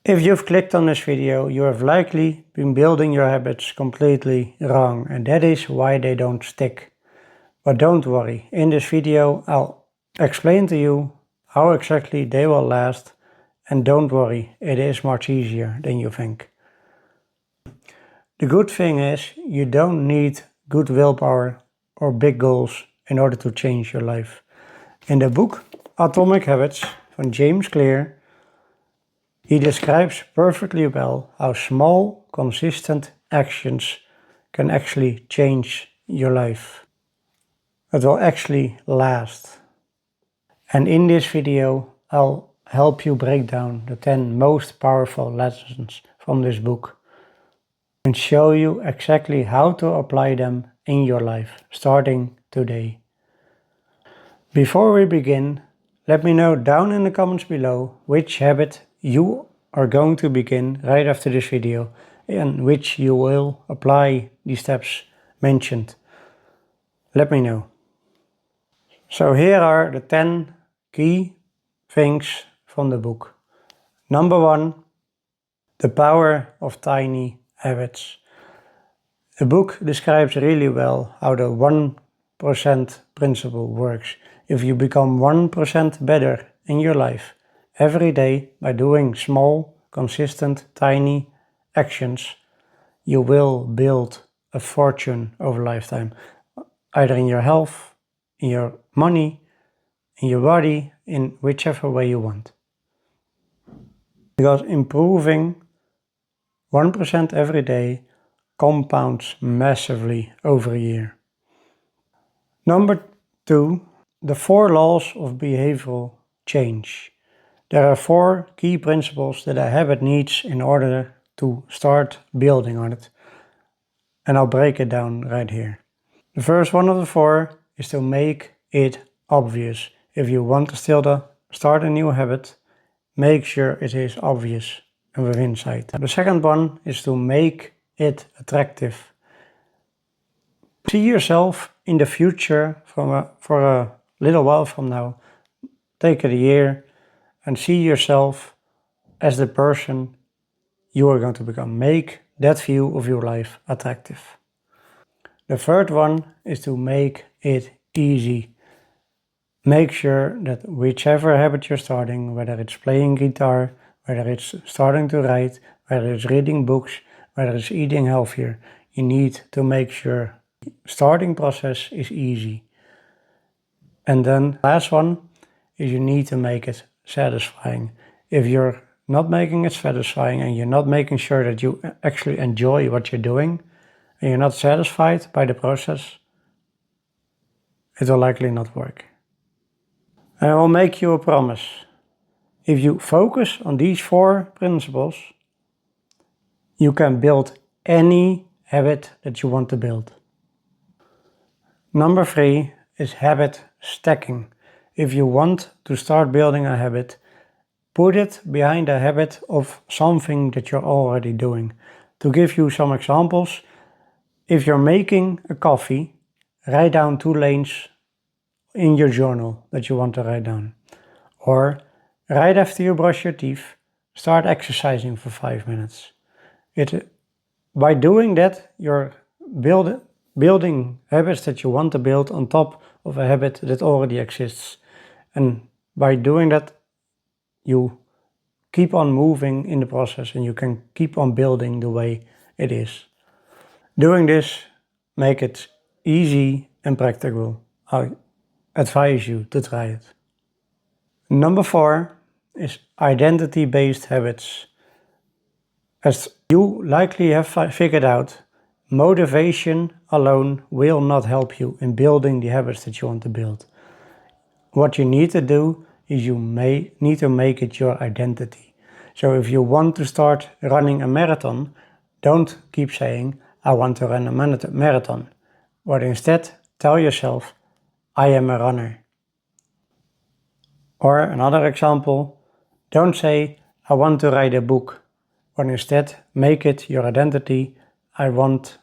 If you've clicked on this video, you have likely been building your habits completely wrong, and that is why they don't stick. But don't worry, in this video I'll explain to you how exactly they will last, and don't worry, it is much easier than you think. The good thing is you don't need good willpower or big goals in order to change your life. In the book Atomic Habits from James Clear, he describes perfectly well how small, consistent actions can actually change your life. It will actually last. And in this video, I'll help you break down the 10 most powerful lessons from this book and show you exactly how to apply them in your life, starting today. Before we begin, let me know down in the comments below which habit you are going to begin right after this video and which you will apply the steps mentioned. Let me know. So here are the 10 key things from the book. Number 1, the power of tiny habits. The book describes really well how the 1% principle works. If you become 1% better in your life every day by doing small, consistent, tiny actions, you will build a fortune over lifetime, either in your health, in your money, in your body, in whichever way you want. Because improving 1% every day compounds massively over a year. Number 2, the 4 laws of behavioral change. There are 4 key principles that a habit needs in order to start building on it. And I'll break it down right here. The first one of the 4 is to make it obvious. If you want to start a new habit, make sure it is obvious and within sight. The second one is to make it attractive. See yourself in the future for a little while from now. Take it a year and see yourself as the person you are going to become. Make that view of your life attractive. The third one is to make it easy. Make sure that whichever habit you're starting, whether it's playing guitar, whether it's starting to write, whether it's reading books, whether it's eating healthier, you need to make sure the starting process is easy. And then last one is you need to make it satisfying. If you're not making it satisfying and you're not making sure that you actually enjoy what you're doing and you're not satisfied by the process, it will likely not work. And I will make you a promise. If you focus on these 4 principles, you can build any habit that you want to build. Number 3 is habit stacking. If you want to start building a habit, put it behind a habit of something that you're already doing. To give you some examples, if you're making a coffee, write down 2 lanes in your journal that you want to write down. Or right after you brush your teeth, start exercising for 5 minutes. By doing that, you're building habits that you want to build on top of a habit that already exists. And by doing that, you keep on moving in the process and you can keep on building the way it is. Doing this, make it easy and practical. I advise you to try it. Number 4 is identity-based habits. As you likely have figured out, motivation alone will not help you in building the habits that you want to build. What you need to do is you need to make it your identity. So if you want to start running a marathon, don't keep saying, I want to run a marathon. But instead, tell yourself, I am a runner. Or another example, don't say, I want to write a book. But instead, make it your identity, I want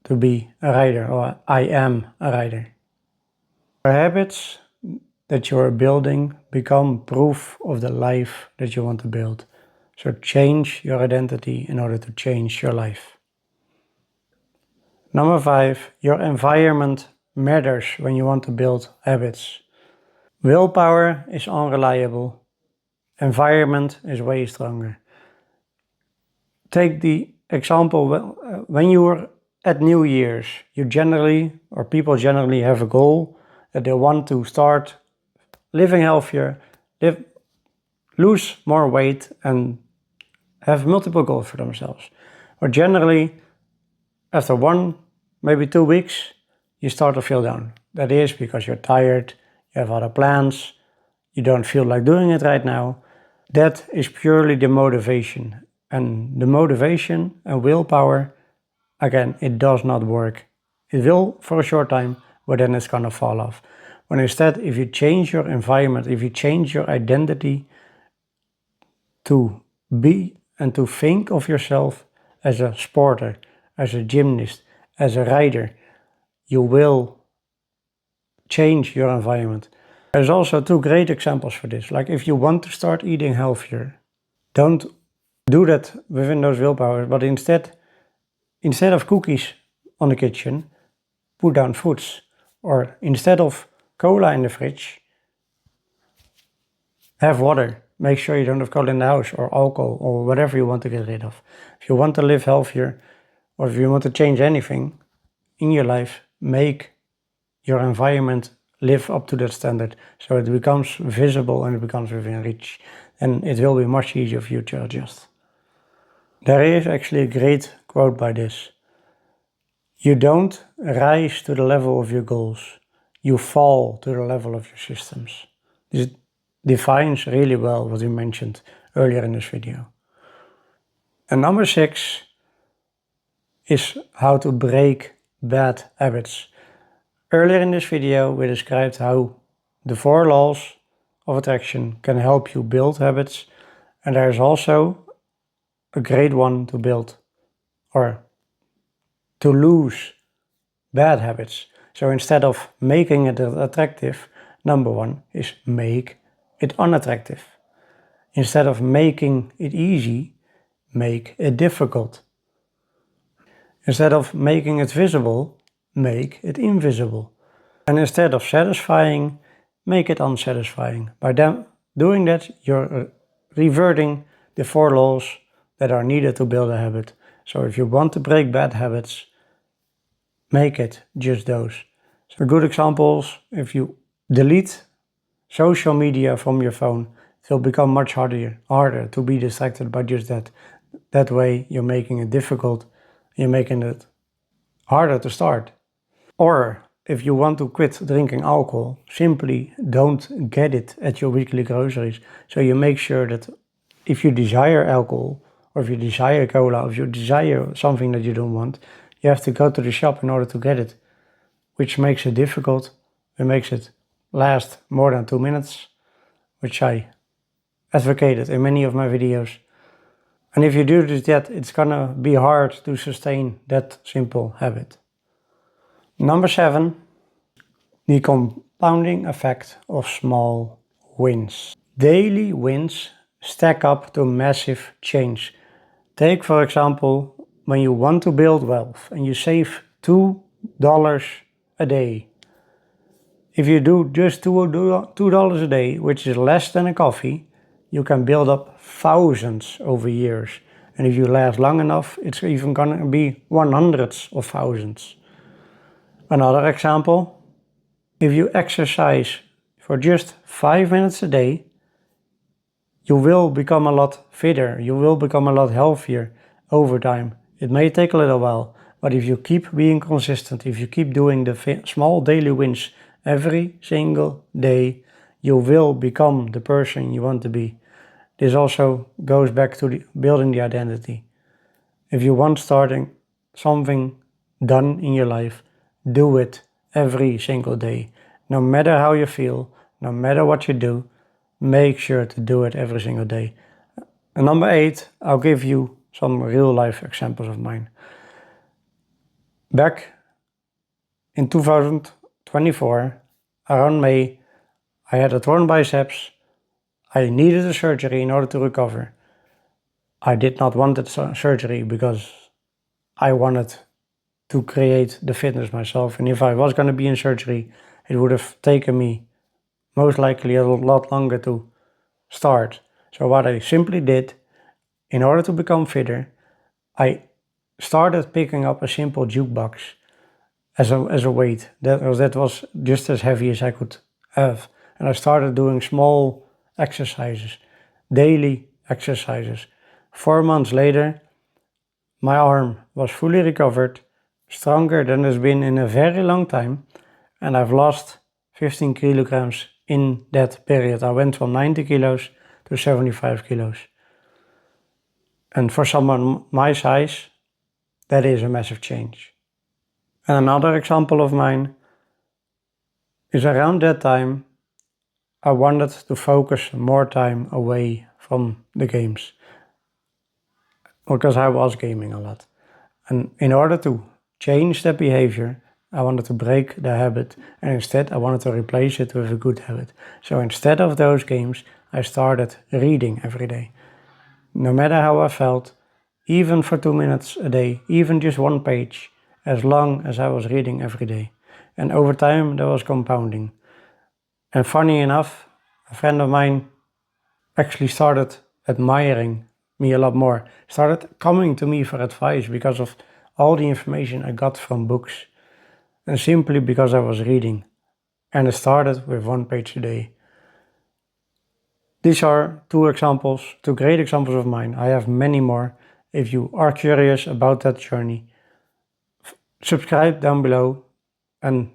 to be a writer, or I am a writer. Your habits that you are building become proof of the life that you want to build. So change your identity in order to change your life. Number 5, your environment matters when you want to build habits. Willpower is unreliable. Environment is way stronger. Take the example, when you're at New Year's, people generally have a goal that they want to start living healthier, lose more weight, and have multiple goals for themselves. But generally, after 1, maybe 2 weeks, you start to feel down. That is because you're tired, you have other plans, you don't feel like doing it right now. That is purely the motivation. And the motivation and willpower, again, it does not work. It will for a short time, but then it's gonna fall off. When instead, if you change your environment, if you change your identity to be and to think of yourself as a sporter, as a gymnast, as a rider, you will change your environment. There's also 2 great examples for this. Like if you want to start eating healthier, don't do that within those willpower, but instead of cookies on the kitchen, put down fruits. Or instead of cola in the fridge, have water. Make sure you don't have cola in the house, or alcohol, or whatever you want to get rid of. If you want to live healthier, or if you want to change anything in your life, make your environment live up to that standard, so it becomes visible and it becomes within reach, and it will be much easier for you to adjust. There is actually a great quote by this. You don't rise to the level of your goals, you fall to the level of your systems. This defines really well what we mentioned earlier in this video. And number 6 is how to break bad habits. Earlier in this video we described how the 4 laws of attraction can help you build habits, and there is also a great one to build or to lose bad habits. So instead of making it attractive, number 1 is make it unattractive. Instead of making it easy, make it difficult. Instead of making it visible, make it invisible. And instead of satisfying, make it unsatisfying. By doing that, you're reverting the 4 laws that are needed to build a habit. So if you want to break bad habits, make it just those. So good examples, if you delete social media from your phone, it will become much harder to be distracted by just that. That way you're making it difficult, you're making it harder to start. Or if you want to quit drinking alcohol, simply don't get it at your weekly groceries. So you make sure that if you desire alcohol, or if you desire cola, or if you desire something that you don't want, you have to go to the shop in order to get it, which makes it difficult. It makes it last more than 2 minutes, which I advocated in many of my videos. And if you do this yet, it's gonna be hard to sustain that simple habit. Number 7, the compounding effect of small wins. Daily wins stack up to massive change. Take for example, when you want to build wealth and you save $2 a day. If you do just $2 a day, which is less than a coffee, you can build up thousands over years. And if you last long enough, it's even gonna be hundreds of thousands. Another example, if you exercise for just 5 minutes a day, you will become a lot fitter, you will become a lot healthier over time. It may take a little while, but if you keep being consistent, if you keep doing the small daily wins every single day, you will become the person you want to be. This also goes back to building the identity. If you want starting something done in your life, do it every single day. No matter how you feel, no matter what you do, make sure to do it every single day. And number 8, I'll give you some real life examples of mine. Back in 2024, around May, I had a torn biceps. I needed a surgery in order to recover. I did not want the surgery because I wanted to create the fitness myself. And if I was going to be in surgery, it would have taken me most likely a lot longer to start. So what I simply did, in order to become fitter, I started picking up a simple jukebox as a weight. That was just as heavy as I could have. And I started doing small exercises, daily exercises. 4 months later, my arm was fully recovered, stronger than it's been in a very long time, and I've lost 15 kilograms in that period. I went from 90 kilos to 75 kilos. And for someone my size, that is a massive change. And another example of mine is around that time, I wanted to focus more time away from the games because I was gaming a lot. And in order to change that behavior, I wanted to break the habit, and instead I wanted to replace it with a good habit. So instead of those games, I started reading every day. No matter how I felt, even for 2 minutes a day, even just one page, as long as I was reading every day. And over time, that was compounding. And funny enough, a friend of mine actually started admiring me a lot more, started coming to me for advice because of all the information I got from books, and simply because I was reading. And it started with 1 page a day. These are two great examples of mine. I have many more. If you are curious about that journey, subscribe down below and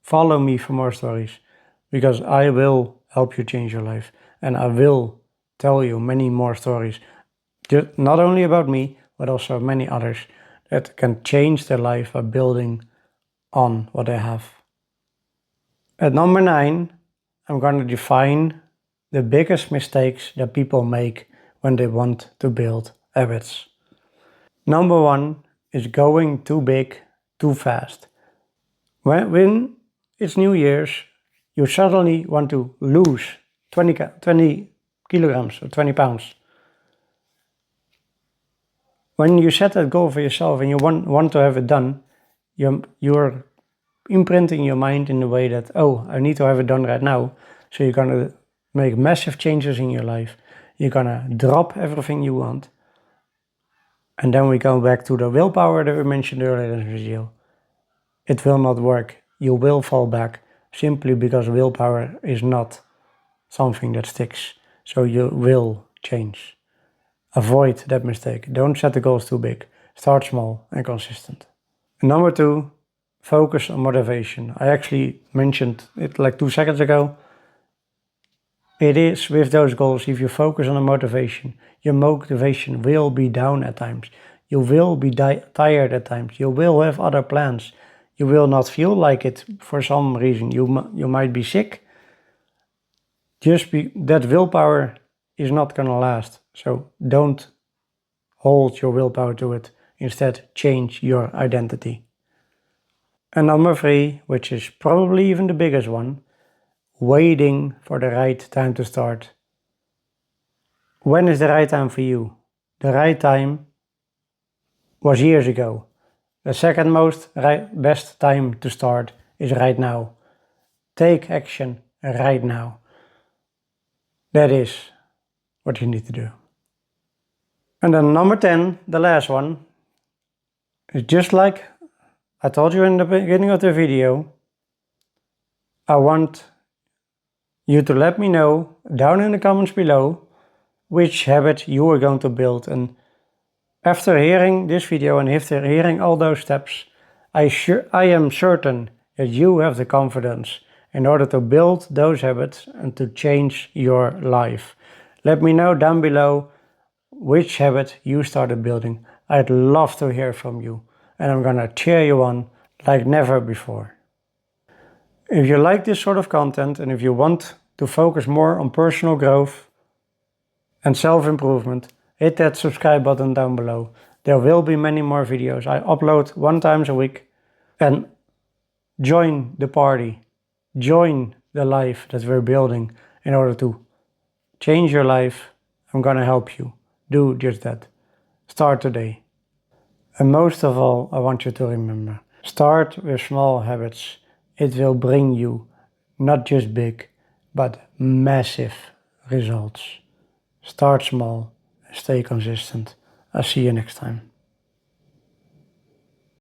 follow me for more stories, because I will help you change your life, and I will tell you many more stories, not only about me, but also many others that can change their life by building on what they have. At number 9, I'm going to define the biggest mistakes that people make when they want to build habits. Number 1 is going too big too fast. When it's New Year's, you suddenly want to lose 20 kilograms or 20 pounds. When you set that goal for yourself and you want to have it done, you're imprinting your mind in the way that, oh, I need to have it done right now. So you're going to make massive changes in your life. You're going to drop everything you want. And then we go back to the willpower that we mentioned earlier in the video. It will not work. You will fall back simply because willpower is not something that sticks. So you will change. Avoid that mistake. Don't set the goals too big. Start small and consistent. Number 2, focus on motivation. I actually mentioned it like 2 seconds ago. It is with those goals, if you focus on the motivation, your motivation will be down at times. You will be tired at times. You will have other plans. You will not feel like it for some reason. You might be sick. That willpower is not going to last. So don't hold your willpower to it. Instead, change your identity. And number 3, which is probably even the biggest one, waiting for the right time to start. When is the right time for you? The right time was years ago. The second best time to start is right now. Take action right now. That is what you need to do. And then number 10, the last one, is just like I told you in the beginning of the video. I want you to let me know down in the comments below which habit you are going to build. And after hearing this video and after hearing all those steps, I am certain that you have the confidence in order to build those habits and to change your life. Let me know down below which habit you started building. I'd love to hear from you, and I'm gonna cheer you on like never before. If you like this sort of content and if you want to focus more on personal growth and self-improvement, hit that subscribe button down below. There will be many more videos. I upload 1 time a week. And join the party. Join the life that we're building in order to change your life. I'm gonna help you. do just that. Start today. And most of all, I want you to remember, start with small habits. It will bring you not just big, but massive results. Start small and stay consistent. I'll see you next time.